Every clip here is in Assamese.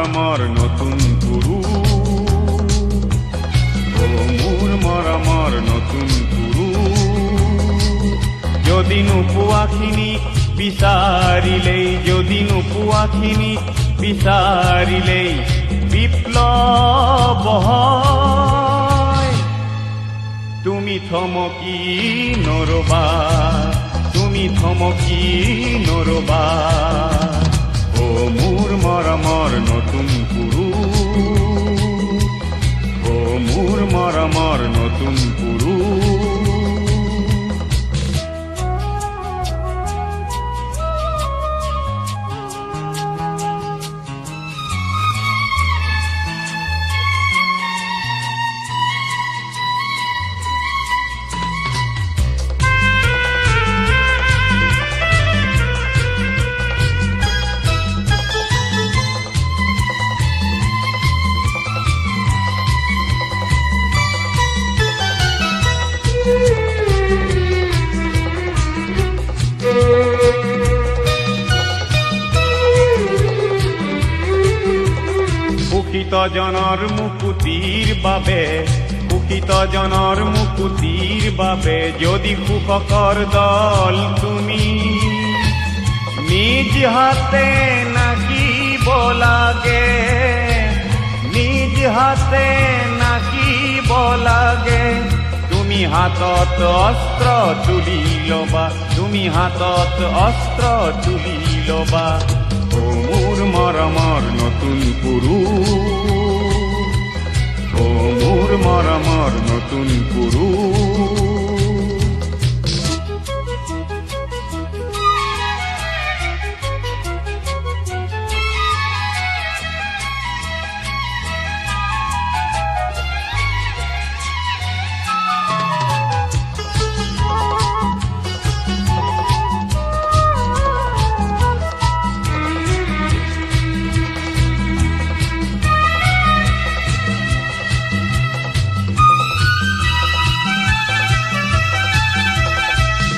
আমাৰ নতুন গুৰু, ও মোৰ মৰমৰ নতুন গুৰু। যদি নোপোৱাখিনি বিচাৰিলেই, যদি নোপোৱাখিনি বিচাৰিলেই বিপ্লৱ হয়। তুমি থমকি নৰবা, তুমি থমকি নৰবা। ও মোৰ মৰমৰ নতুন গুৰু, ও মোৰ মৰমৰ নতুন গুৰু। সুখিত জনৰ মুকুতিৰ বাবে, সুখিত জনৰ মুকুতিৰ বাবে যদি সুখকৰ দল তুমি নিজ হাতে নাকিব লাগে, নিজ হাতে নাকিব লাগে। তুমি হাতত অস্ত্ৰ তুলি ল'বা, তুমি হাতত অস্ত্ৰ তুলি ল'বা। ও মোৰ মৰমৰ নতুন গুৰু, ও মোৰ মৰমৰ নতুন গুৰু।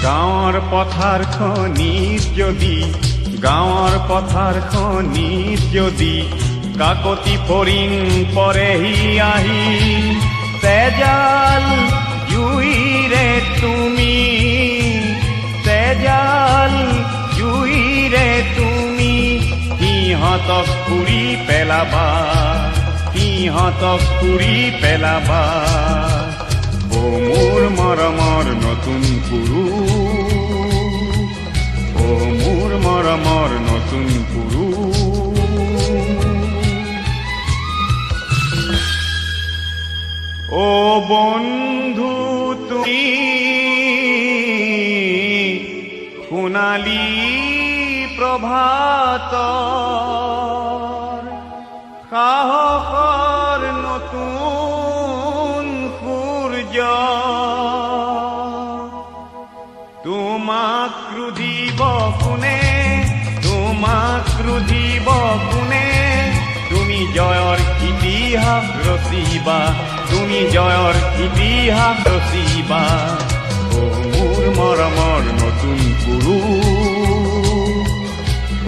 গাঁৱৰ পথাৰখনিত যদি, গাঁৱৰ পথাৰখনিত যদি কাকতি ফৰিং পৰেহি আহি, তেজাল জুইৰে তুমি, তেজাল জুইৰে তুমি সিহঁতক পুৰি পেলাবা, সিহঁতক পুৰি পেলাবা। ও মোৰ মৰমৰ নতুন গুৰু, ও মোৰ মৰমৰ নতুন গুৰু। ও বন্ধু তুমি সোণালী প্ৰভাতৰ সাহসৰ নতুন সূৰ্য, তোমাক ক্ৰোধিব কোনে, তোমাক ক্ৰোধিব কোনে। তুমি জয়ৰ ইতিহাস ৰচিবা, তুমি জয়ৰ ইতিহাস ৰচিবা। ও মোৰ মৰমৰ নতুন গুৰু,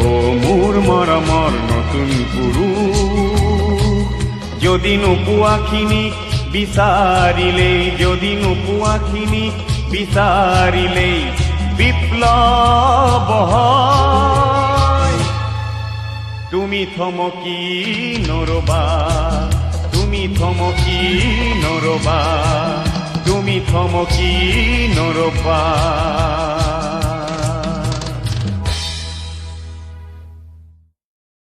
ও মোৰ মৰমৰ নতুন গুৰু। যদি নোপোৱাখিনি বিচাৰিলেই, যদি নোপোৱাখিনি বিচাৰিলেই বিপ্লৱ হয়। তুমি থমকি নৰবা, তুমি থমকি নৰবা, তুমি থমকি নৰবা।